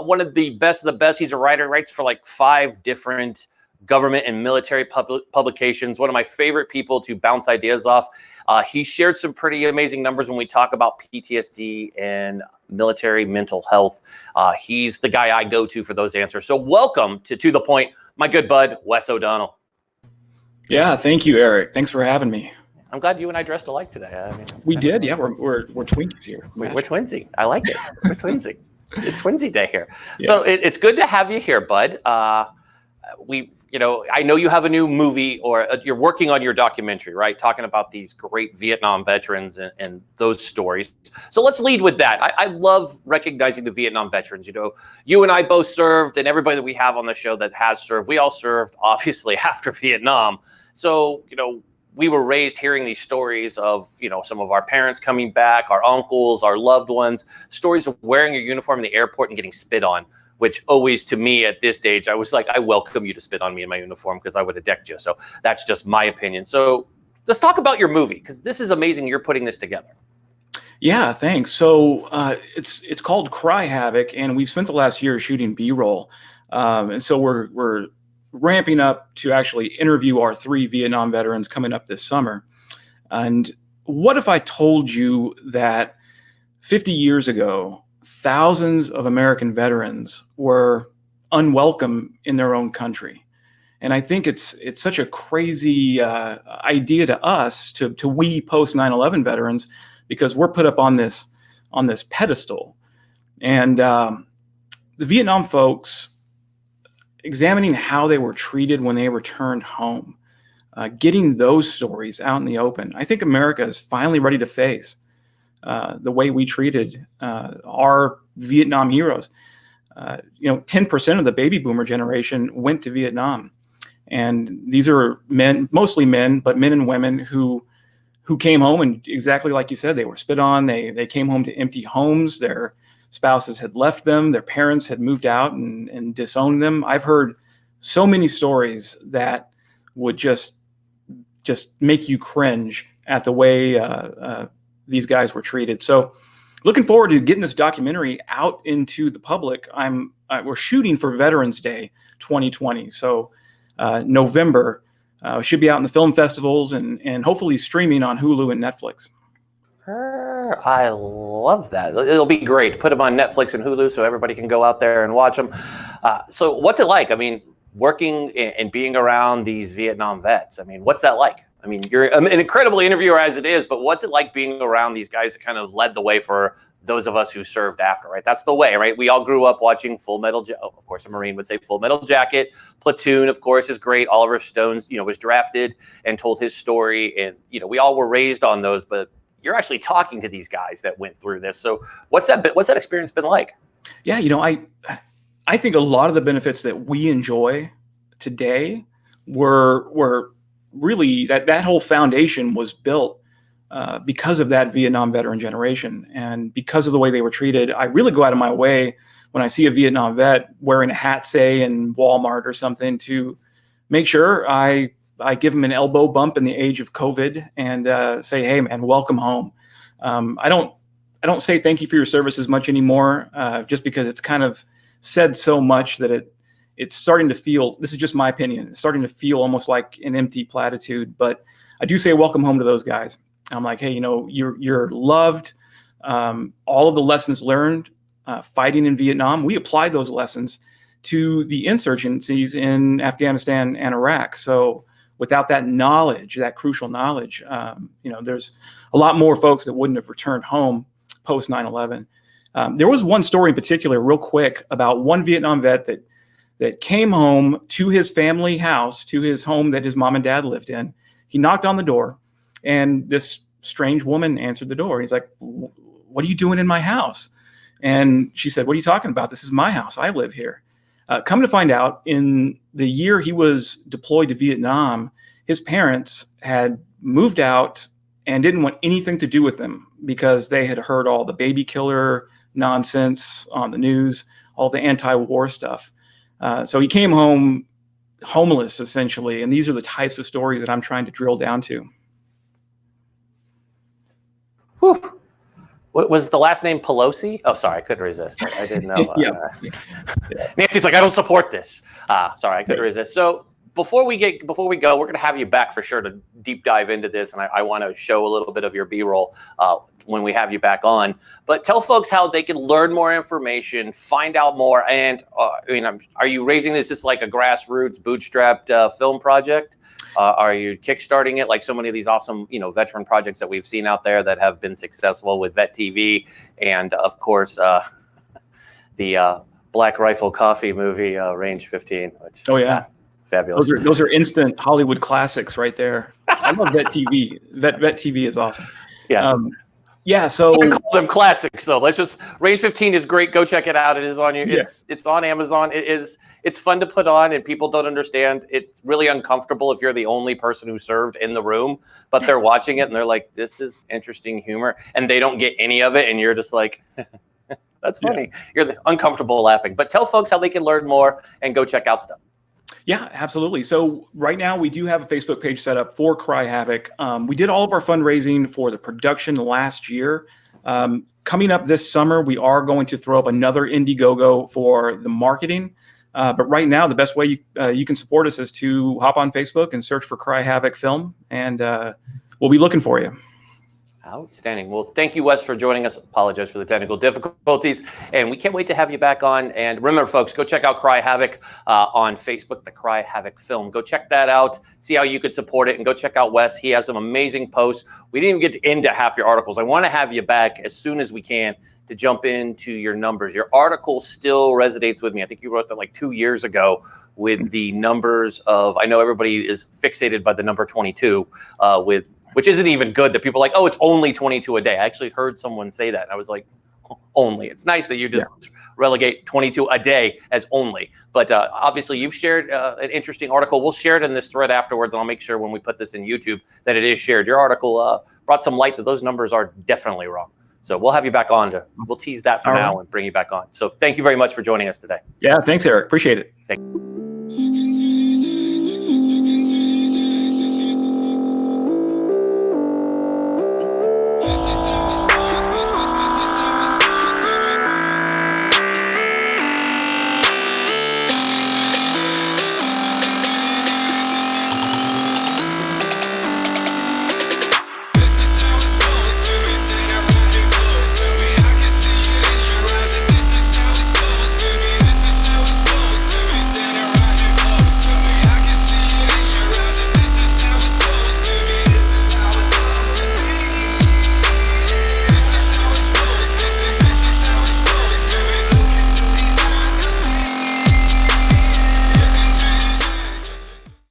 one of the best. He's a writer, writes for like 5 different government and military publications. One of my favorite people to bounce ideas off. He shared some pretty amazing numbers when we talk about PTSD and military mental health. He's the guy I go to for those answers. So welcome to the point, my good bud, Wes O'Donnell. Yeah, thank you, Eric. Thanks for having me. I'm glad you and I dressed alike today. I mean, we did, yeah. We're twinkies here. We're twinsy. I like it. We're twinsy. It's twinsy day here. Yeah. So it's good to have you here, bud. I know you have a new movie, or you're working on your documentary, right? Talking about these great Vietnam veterans and those stories. So let's lead with that. I love recognizing the Vietnam veterans. You know, you and I both served, and everybody that we have on the show that has served, we all served, obviously, after Vietnam. So, we were raised hearing these stories of, some of our parents coming back, our uncles, our loved ones, stories of wearing your uniform in the airport and getting spit on, which always, to me at this stage, I was like, I welcome you to spit on me in my uniform because I would have decked you. So that's just my opinion. So let's talk about your movie, because this is amazing you're putting this together. Yeah, thanks. So it's called Cry Havoc, and we've spent the last year shooting B-roll. And so we're ramping up to actually interview our 3 Vietnam veterans coming up this summer. And what if I told you that 50 years ago, thousands of American veterans were unwelcome in their own country? And I think it's such a crazy idea to us, to we post 9/11 veterans, because we're put up on this pedestal. And the Vietnam folks, examining how they were treated when they returned home, getting those stories out in the open. I think America is finally ready to face the way we treated our Vietnam heroes. 10% of the baby boomer generation went to Vietnam. And these are men, mostly men, but men and women who came home, and exactly like you said, they were spit on. They came home to empty homes. Their spouses had left them. Their parents had moved out and disowned them. I've heard so many stories that would just make you cringe at the way these guys were treated. So looking forward to getting this documentary out into the public. We're shooting for Veterans Day 2020. So November should be out in the film festivals and hopefully streaming on Hulu and Netflix. I love that. It'll be great. Put them on Netflix and Hulu so everybody can go out there and watch them. So what's it like? I mean, working and being around these Vietnam vets. I mean, what's that like? I mean, you're an incredible interviewer as it is, but what's it like being around these guys that kind of led the way for those of us who served after, right? That's the way, right? We all grew up watching Full Metal Jacket. Oh, of course, a Marine would say Full Metal Jacket. Platoon, of course, is great. Oliver Stone's, was drafted and told his story. And, we all were raised on those, but you're actually talking to these guys that went through this. So what's that experience been like? Yeah, I think a lot of the benefits that we enjoy today were really that whole foundation was built because of that Vietnam veteran generation, and because of the way they were treated. I really go out of my way when I see a Vietnam vet wearing a hat, say in Walmart or something, to make sure I give them an elbow bump in the age of COVID and say, hey man, welcome home. I don't say thank you for your service as much anymore, just because it's kind of said so much that it's starting to feel, this is just my opinion, it's starting to feel almost like an empty platitude. But I do say welcome home to those guys. I'm like, hey, you're loved. All of the lessons learned fighting in Vietnam, we applied those lessons to the insurgencies in Afghanistan and Iraq. So without that knowledge, that crucial knowledge, there's a lot more folks that wouldn't have returned home post 9/11. There was one story in particular, real quick, about one Vietnam vet that came home to his family house, to his home that his mom and dad lived in. He knocked on the door, and this strange woman answered the door. He's like, "What are you doing in my house?" And she said, "What are you talking about? This is my house. I live here." Come to find out, in the year he was deployed to Vietnam, his parents had moved out and didn't want anything to do with him because they had heard all the baby killer nonsense on the news, all the anti-war stuff. So he came home homeless, essentially. And these are the types of stories that I'm trying to drill down to. Whew. What was the last name? Pelosi? Oh, sorry, I couldn't resist. I didn't know. Yeah. Nancy's like, I don't support this. Sorry, I couldn't resist. So before we go, we're going to have you back for sure to deep dive into this, and I want to show a little bit of your B-roll when we have you back on. But tell folks how they can learn more information, find out more, and are you raising this just like a grassroots, bootstrapped film project? Are you kickstarting it like so many of these awesome, veteran projects that we've seen out there that have been successful with Vet TV and, of course, the Black Rifle Coffee movie, Range 15? Which, oh yeah, fabulous. Those are instant Hollywood classics right there. I love Vet TV. Vet TV is awesome. Yeah. Yeah, so I call them classics. So Range 15 is great. Go check it out. It is on it's on Amazon. It's fun to put on, and people don't understand. It's really uncomfortable if you're the only person who served in the room, but they're watching it and they're like, this is interesting humor, and they don't get any of it, and you're just like, that's funny. Yeah. You're uncomfortable laughing. But tell folks how they can learn more and go check out stuff. Yeah, absolutely. So right now we do have a Facebook page set up for Cry Havoc. We did all of our fundraising for the production last year. Coming up this summer, we are going to throw up another Indiegogo for the marketing. But right now, the best way you can support us is to hop on Facebook and search for Cry Havoc Film, and we'll be looking for you. Outstanding. Well, thank you, Wes, for joining us. Apologize for the technical difficulties, and we can't wait to have you back on. And remember, folks, go check out Cry Havoc on Facebook, the Cry Havoc Film. Go check that out, see how you could support it, and go check out Wes. He has some amazing posts. We didn't even get into half your articles. I want to have you back as soon as we can to jump into your numbers. Your article still resonates with me. I think you wrote that like 2 years ago with the numbers of, I know everybody is fixated by the number 22 which isn't even good, that people are like, oh, it's only 22 a day. I actually heard someone say that. And I was like, only. It's nice that you just relegate 22 a day as only. But obviously, you've shared an interesting article. We'll share it in this thread afterwards, and I'll make sure when we put this in YouTube that it is shared. Your article brought some light that those numbers are definitely wrong. So we'll have you back on. We'll tease that for now and bring you back on. So thank you very much for joining us today. Yeah, thanks, Eric. Appreciate it. Thank you.